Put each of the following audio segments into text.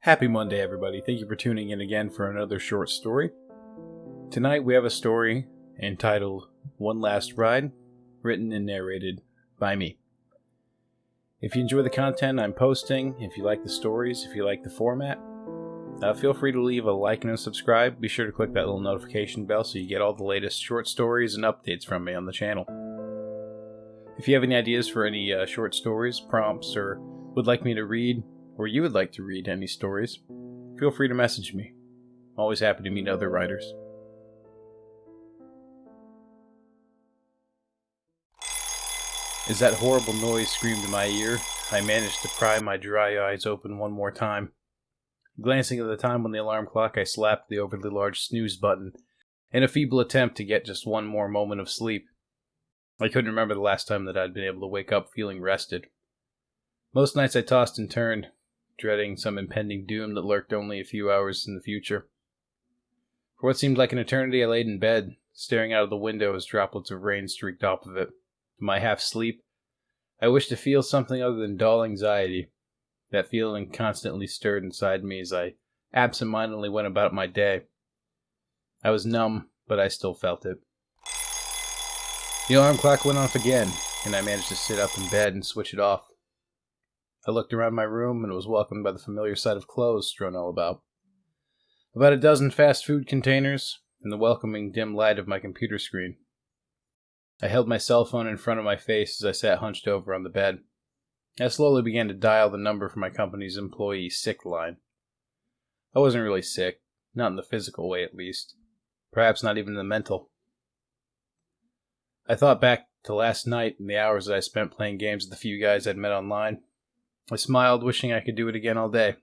Happy Monday, everybody. Thank you for tuning in again for another short story. Tonight we have a story entitled One Last Ride, written and narrated by me. If you enjoy the content I'm posting, if you like the stories, if you like the format, feel free to leave a like and a subscribe. Be sure to click that little notification bell so you get all the latest short stories and updates from me on the channel. If you have any ideas for any short stories, prompts, or would like me to read, or you would like to read any stories, feel free to message me. I'm always happy to meet other writers. As that horrible noise screamed in my ear, I managed to pry my dry eyes open one more time. Glancing at the time on the alarm clock, I slapped the overly large snooze button in a feeble attempt to get just one more moment of sleep. I couldn't remember the last time that I'd been able to wake up feeling rested. Most nights I tossed and turned, dreading some impending doom that lurked only a few hours in the future. For what seemed like an eternity, I laid in bed, staring out of the window as droplets of rain streaked off of it. In my half-sleep, I wished to feel something other than dull anxiety. That feeling constantly stirred inside me as I absent-mindedly went about my day. I was numb, but I still felt it. The alarm clock went off again, and I managed to sit up in bed and switch it off. I looked around my room and was welcomed by the familiar sight of clothes strewn all about. About a dozen fast food containers, and the welcoming dim light of my computer screen. I held my cell phone in front of my face as I sat hunched over on the bed. I slowly began to dial the number for my company's employee sick line. I wasn't really sick, not in the physical way at least. Perhaps not even in the mental. I thought back to last night and the hours that I spent playing games with the few guys I'd met online. I smiled, wishing I could do it again all day.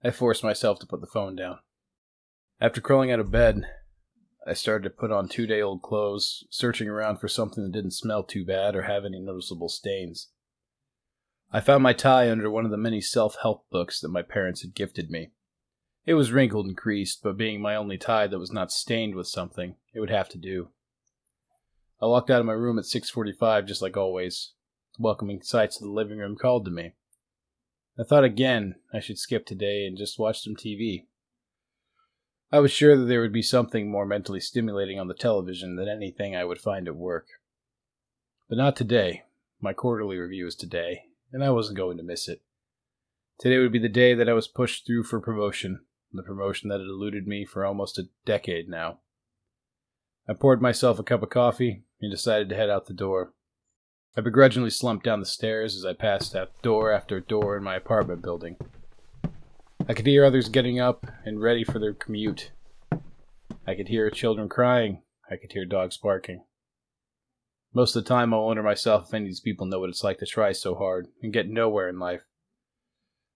I forced myself to put the phone down. After crawling out of bed, I started to put on 2-day-old clothes, searching around for something that didn't smell too bad or have any noticeable stains. I found my tie under one of the many self-help books that my parents had gifted me. It was wrinkled and creased, but being my only tie that was not stained with something, it would have to do. I walked out of my room at 6:45 just like always. Welcoming sights of the living room called to me. I thought again I should skip today and just watch some TV. I was sure that there would be something more mentally stimulating on the television than anything I would find at work. But not today. My quarterly review is today, and I wasn't going to miss it. Today would be the day that I was pushed through for promotion, the promotion that had eluded me for almost a decade now. I poured myself a cup of coffee and decided to head out the door. I begrudgingly slumped down the stairs as I passed door after door in my apartment building. I could hear others getting up and ready for their commute. I could hear children crying. I could hear dogs barking. Most of the time, I wonder myself if any of these people know what it's like to try so hard and get nowhere in life.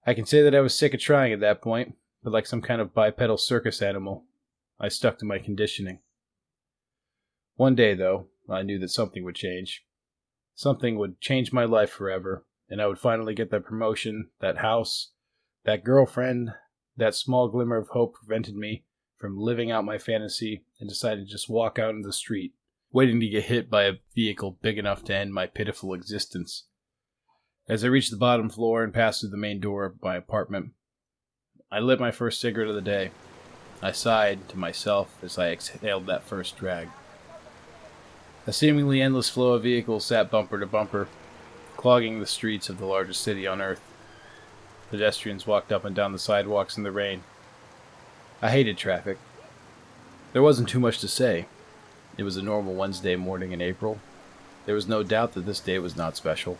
I can say that I was sick of trying at that point, but like some kind of bipedal circus animal, I stuck to my conditioning. One day, though, I knew that something would change. Something would change my life forever, and I would finally get that promotion, that house, that girlfriend. That small glimmer of hope prevented me from living out my fantasy and decided to just walk out into the street, waiting to get hit by a vehicle big enough to end my pitiful existence. As I reached the bottom floor and passed through the main door of my apartment, I lit my first cigarette of the day. I sighed to myself as I exhaled that first drag. A seemingly endless flow of vehicles sat bumper to bumper, clogging the streets of the largest city on Earth. Pedestrians walked up and down the sidewalks in the rain. I hated traffic. There wasn't too much to say. It was a normal Wednesday morning in April. There was no doubt that this day was not special.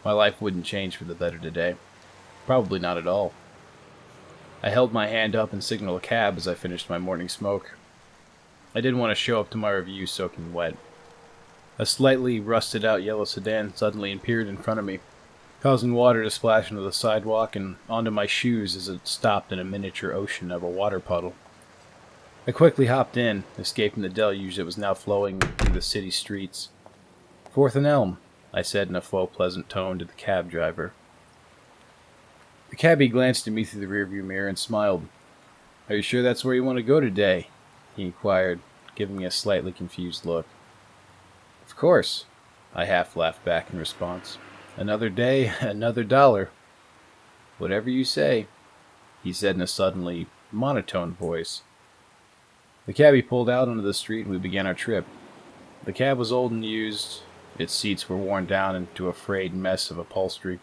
My life wouldn't change for the better today. Probably not at all. I held my hand up and signaled a cab as I finished my morning smoke. I didn't want to show up to my review soaking wet. A slightly rusted-out yellow sedan suddenly appeared in front of me, causing water to splash into the sidewalk and onto my shoes as it stopped in a miniature ocean of a water puddle. I quickly hopped in, escaping the deluge that was now flowing through the city streets. "Fourth and Elm," I said in a faux pleasant tone to the cab driver. The cabbie glanced at me through the rearview mirror and smiled. "Are you sure that's where you want to go today?" he inquired, giving me a slightly confused look. "Of course," I half laughed back in response. "Another day, another dollar." Whatever you say, he said in a suddenly monotone voice. The cabbie pulled out onto the street and we began our trip. The cab was old and used. Its seats were worn down into a frayed mess of upholstery.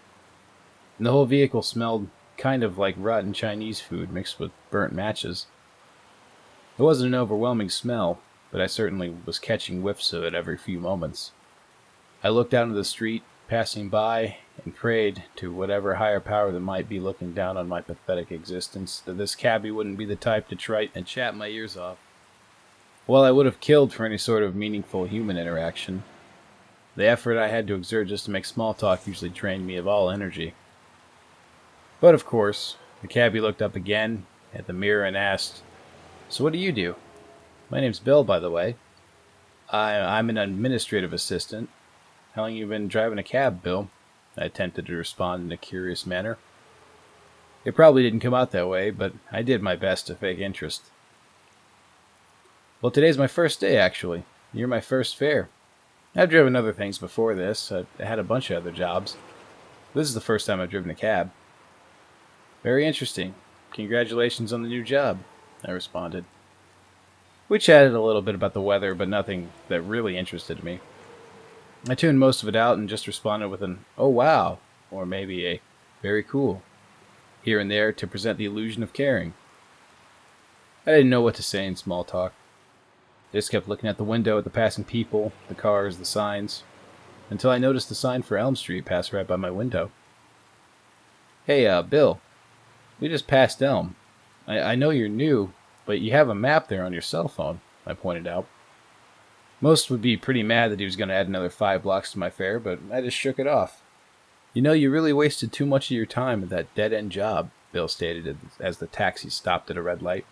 And the whole vehicle smelled kind of like rotten Chinese food mixed with burnt matches. It wasn't an overwhelming smell, but I certainly was catching whiffs of it every few moments. I looked out into the street, passing by, and prayed to whatever higher power that might be looking down on my pathetic existence that this cabbie wouldn't be the type to trite and chat my ears off. While I would have killed for any sort of meaningful human interaction, the effort I had to exert just to make small talk usually drained me of all energy. But of course, the cabbie looked up again at the mirror and asked, "So what do you do?" "My name's Bill, by the way. I'm an administrative assistant. How long you been driving a cab, Bill?" I attempted to respond in a curious manner. It probably didn't come out that way, but I did my best to fake interest. "Well, today's my first day, actually. You're my first fare. I've driven other things before this. I had a bunch of other jobs. This is the first time I've driven a cab." "Very interesting. Congratulations on the new job," I responded. We chatted a little bit about the weather, but nothing that really interested me. I tuned most of it out and just responded with an "oh wow," or maybe a "very cool," here and there to present the illusion of caring. I didn't know what to say in small talk. I just kept looking at the window at the passing people, the cars, the signs, until I noticed the sign for Elm Street pass right by my window. "Hey, Bill, we just passed Elm. I know you're new, but you have a map there on your cell phone," I pointed out. Most would be pretty mad that he was going to add another 5 blocks to my fare, but I just shook it off. "You know, you really wasted too much of your time at that dead-end job," Bill stated as the taxi stopped at a red light.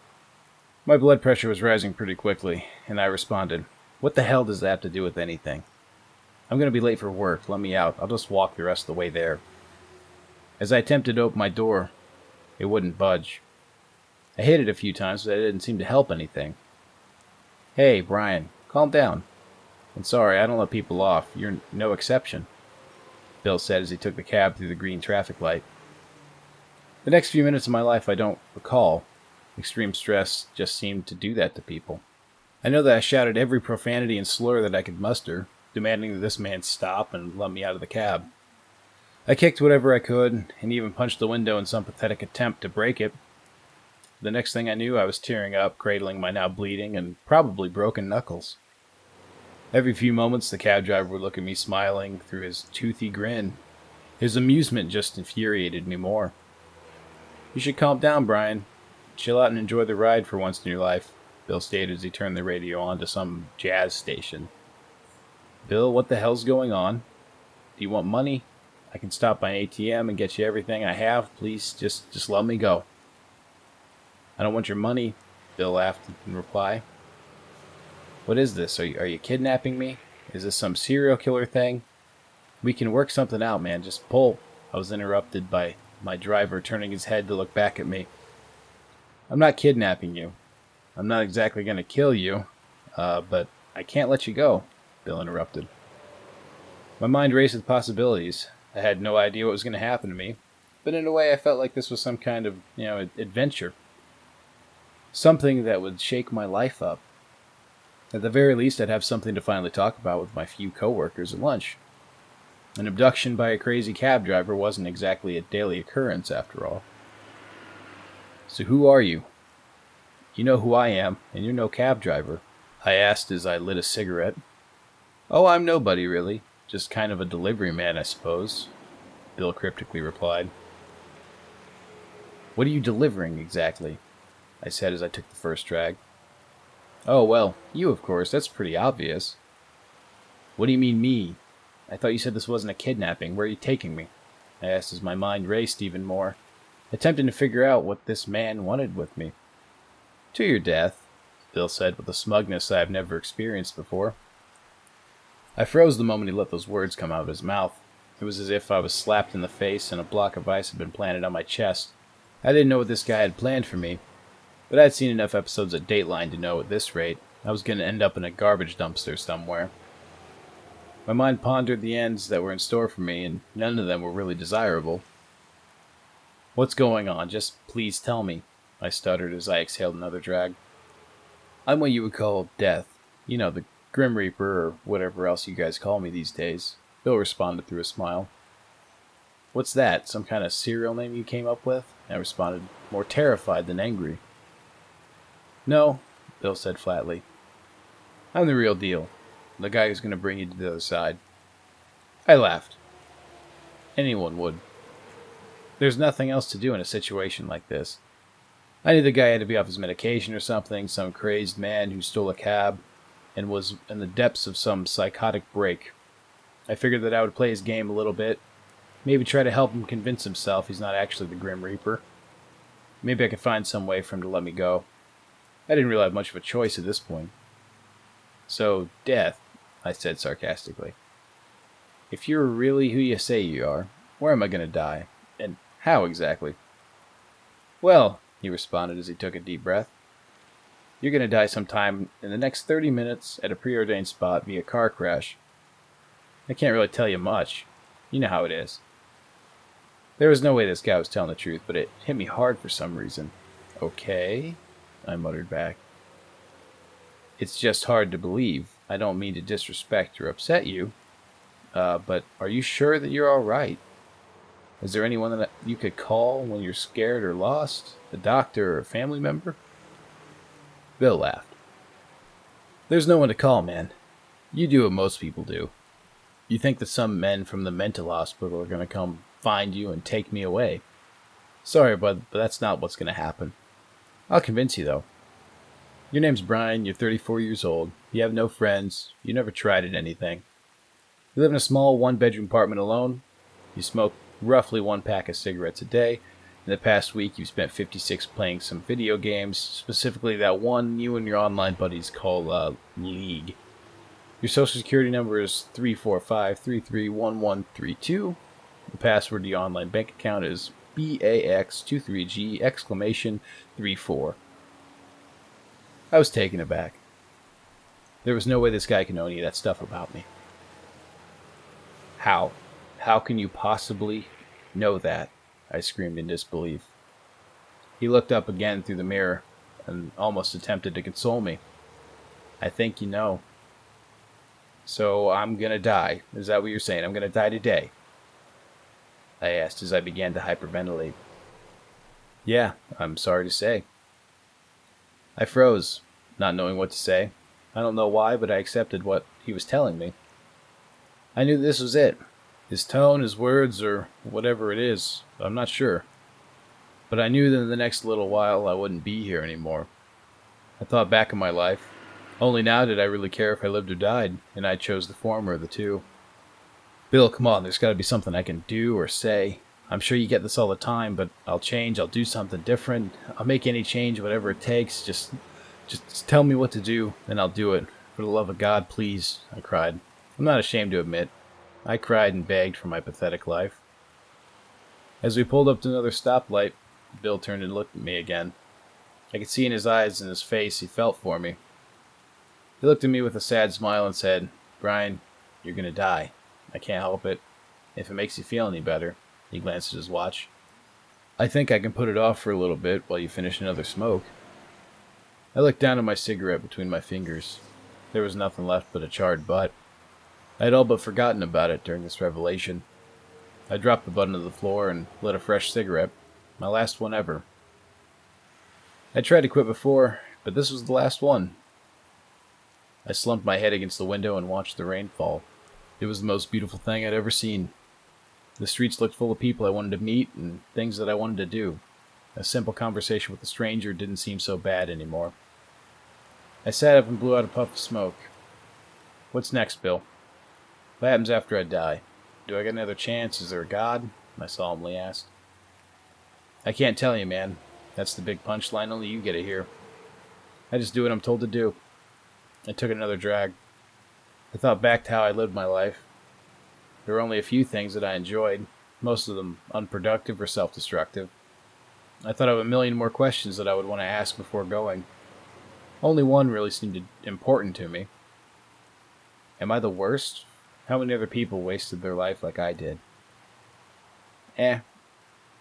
My blood pressure was rising pretty quickly, and I responded, "What the hell does that have to do with anything? I'm going to be late for work. Let me out. I'll just walk the rest of the way there." As I attempted to open my door, it wouldn't budge. I hit it a few times, but it didn't seem to help anything. "Hey, Brian, calm down. And sorry, I don't let people off. You're no exception," Bill said as he took the cab through the green traffic light. The next few minutes of my life I don't recall. Extreme stress just seemed to do that to people. I know that I shouted every profanity and slur that I could muster, demanding that this man stop and let me out of the cab. I kicked whatever I could, and even punched the window in some pathetic attempt to break it. The next thing I knew, I was tearing up, cradling my now bleeding and probably broken knuckles. Every few moments, the cab driver would look at me smiling through his toothy grin. His amusement just infuriated me more. "You should calm down, Brian. Chill out and enjoy the ride for once in your life," Bill stated as he turned the radio on to some jazz station. "Bill, what the hell's going on? Do you want money? I can stop by an ATM and get you everything I have. Please, just let me go." "I don't want your money," Bill laughed in reply. "What is this? Are you kidnapping me? Is this some serial killer thing? We can work something out, man. Just pull." I was interrupted by my driver turning his head to look back at me. "I'm not kidnapping you. I'm not exactly going to kill you, but I can't let you go," Bill interrupted. My mind raced with possibilities. I had no idea what was going to happen to me, but in a way I felt like this was some kind of, adventure. Something that would shake my life up. At the very least, I'd have something to finally talk about with my few coworkers at lunch. An abduction by a crazy cab driver wasn't exactly a daily occurrence, after all. "So who are you?" "You know who I am, and you're no cab driver," I asked as I lit a cigarette. "Oh, I'm nobody, really. Just kind of a delivery man, I suppose," Bill cryptically replied. "What are you delivering, exactly?" I said as I took the first drag. "Oh, well, you, of course. That's pretty obvious." "What do you mean, me? I thought you said this wasn't a kidnapping. Where are you taking me?" I asked as my mind raced even more, attempting to figure out what this man wanted with me. "To your death," Bill said with a smugness I have never experienced before. I froze the moment he let those words come out of his mouth. It was as if I was slapped in the face and a block of ice had been planted on my chest. I didn't know what this guy had planned for me, but I'd seen enough episodes of Dateline to know at this rate I was going to end up in a garbage dumpster somewhere. My mind pondered the ends that were in store for me, and none of them were really desirable. What's going on? Just please tell me, I stuttered as I exhaled another drag. I'm what you would call Death. You know, the Grim Reaper, or whatever else you guys call me these days. Bill responded through a smile. What's that? Some kind of serial name you came up with? I responded, more terrified than angry. No, Bill said flatly. I'm the real deal. The guy who's going to bring you to the other side. I laughed. Anyone would. There's nothing else to do in a situation like this. I knew the guy had to be off his medication or something, some crazed man who stole a cab and was in the depths of some psychotic break. I figured that I would play his game a little bit, maybe try to help him convince himself he's not actually the Grim Reaper. Maybe I could find some way for him to let me go. I didn't really have much of a choice at this point. So, Death, I said sarcastically. If you're really who you say you are, where am I going to die? And how exactly? Well, he responded as he took a deep breath. You're going to die sometime in the next 30 minutes at a preordained spot via car crash. I can't really tell you much. You know how it is. There was no way this guy was telling the truth, but it hit me hard for some reason. Okay, I muttered back. It's just hard to believe. I don't mean to disrespect or upset you, but are you sure that you're all right? Is there anyone that you could call when you're scared or lost? A doctor or a family member? Bill laughed. There's no one to call, man. You do what most people do. You think that some men from the mental hospital are going to come find you and take me away. Sorry, bud, but that's not what's going to happen. I'll convince you, though. Your name's Brian, you're 34 years old, you have no friends, you never tried at anything. You live in a small one-bedroom apartment alone, you smoke roughly 1 pack of cigarettes a day. In the past week, you've spent 56 playing some video games, specifically that one you and your online buddies call, League. Your social security number is 345331132. The password to your online bank account is BAX23G!34. I was taken aback. There was no way this guy could know any of that stuff about me. How? How can you possibly know that? I screamed in disbelief. He looked up again through the mirror and almost attempted to console me. I think you know. So I'm gonna die. Is that what you're saying? I'm gonna die today? I asked as I began to hyperventilate. Yeah, I'm sorry to say. I froze, not knowing what to say. I don't know why, but I accepted what he was telling me. I knew this was it. His tone, his words, or whatever it is, I'm not sure. But I knew that in the next little while I wouldn't be here anymore. I thought back on my life. Only now did I really care if I lived or died, and I chose the former of the two. Bill, come on, there's got to be something I can do or say. I'm sure you get this all the time, but I'll change, I'll do something different. I'll make any change, whatever it takes. Just tell me what to do, and I'll do it. For the love of God, please, I cried. I'm not ashamed to admit. I cried and begged for my pathetic life. As we pulled up to another stoplight, Bill turned and looked at me again. I could see in his eyes and his face he felt for me. He looked at me with a sad smile and said, Brian, you're going to die. I can't help it. If it makes you feel any better. He glanced at his watch. I think I can put it off for a little bit while you finish another smoke. I looked down at my cigarette between my fingers. There was nothing left but a charred butt. I had all but forgotten about it during this revelation. I dropped the butt onto the floor and lit a fresh cigarette. My last one ever. I tried to quit before, but this was the last one. I slumped my head against the window and watched the rain fall. It was the most beautiful thing I'd ever seen. The streets looked full of people I wanted to meet and things that I wanted to do. A simple conversation with a stranger didn't seem so bad anymore. I sat up and blew out a puff of smoke. What's next, Bill? What happens after I die? Do I get another chance? Is there a God? I solemnly asked. I can't tell you, man. That's the big punchline. Only you get it here. I just do what I'm told to do. I took another drag. I thought back to how I lived my life. There were only a few things that I enjoyed, most of them unproductive or self-destructive. I thought of a million more questions that I would want to ask before going. Only one really seemed important to me. Am I the worst? How many other people wasted their life like I did?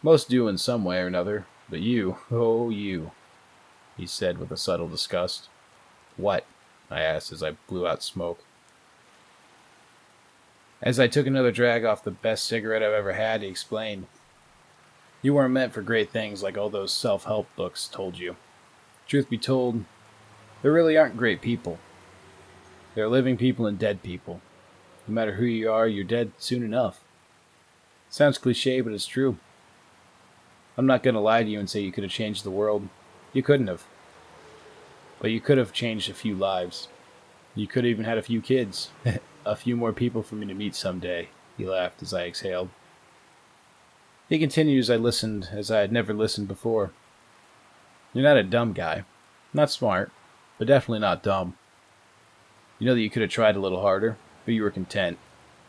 Most do in some way or another, but you, oh you, he said with a subtle disgust. What? I asked as I blew out smoke. As I took another drag off the best cigarette I've ever had, he explained. You weren't meant for great things like all those self-help books told you. Truth be told, there really aren't great people. There are living people and dead people. No matter who you are, you're dead soon enough. Sounds cliche, but it's true. I'm not going to lie to you and say you could have changed the world. You couldn't have. But you could have changed a few lives. You could have even had a few kids. A few more people for me to meet someday, he laughed as I exhaled. He continued as I listened as I had never listened before. You're not a dumb guy. Not smart, but definitely not dumb. You know that you could have tried a little harder, but you were content.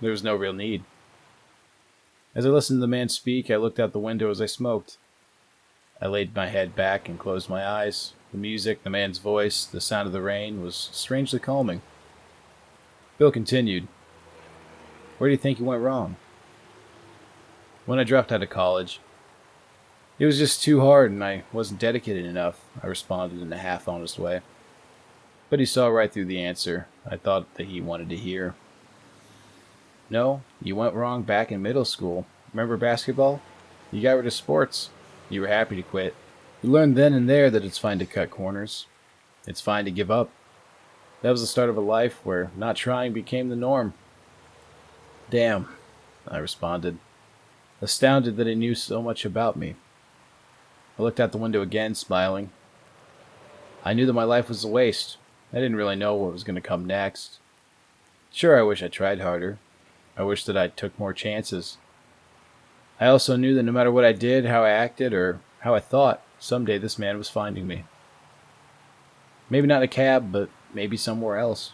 There was no real need. As I listened to the man speak, I looked out the window as I smoked. I laid my head back and closed my eyes. The music, the man's voice, the sound of the rain was strangely calming. Bill continued. Where do you think you went wrong? When I dropped out of college. It was just too hard and I wasn't dedicated enough, I responded in a half-honest way. But he saw right through the answer I thought that he wanted to hear. No, you went wrong back in middle school. Remember basketball? You got rid of sports. You were happy to quit. You learned then and there that it's fine to cut corners. It's fine to give up. That was the start of a life where not trying became the norm. Damn, I responded, astounded that he knew so much about me. I looked out the window again, smiling. I knew that my life was a waste. I didn't really know what was going to come next. Sure, I wish I tried harder. I wish that I took more chances. I also knew that no matter what I did, how I acted, or how I thought, someday this man was finding me. Maybe not in a cab, but maybe somewhere else.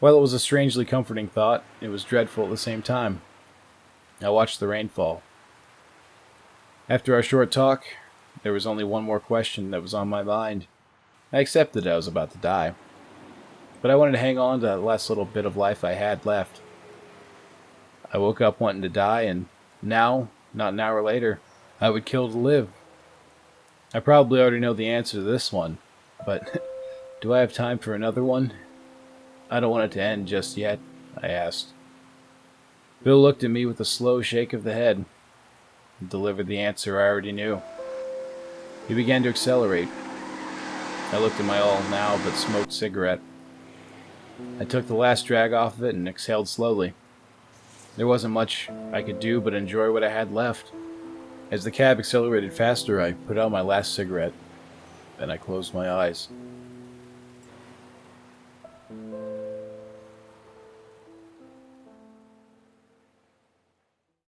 While it was a strangely comforting thought, it was dreadful at the same time. I watched the rain fall. After our short talk, there was only one more question that was on my mind. I accepted I was about to die, but I wanted to hang on to that last little bit of life I had left. I woke up wanting to die, and now, not an hour later, I would kill to live. I probably already know the answer to this one, but do I have time for another one? I don't want it to end just yet, I asked. Bill looked at me with a slow shake of the head and delivered the answer I already knew. He began to accelerate. I looked at my all now but smoked cigarette. I took the last drag off of it and exhaled slowly. There wasn't much I could do but enjoy what I had left. As the cab accelerated faster, I put out my last cigarette. Then I closed my eyes.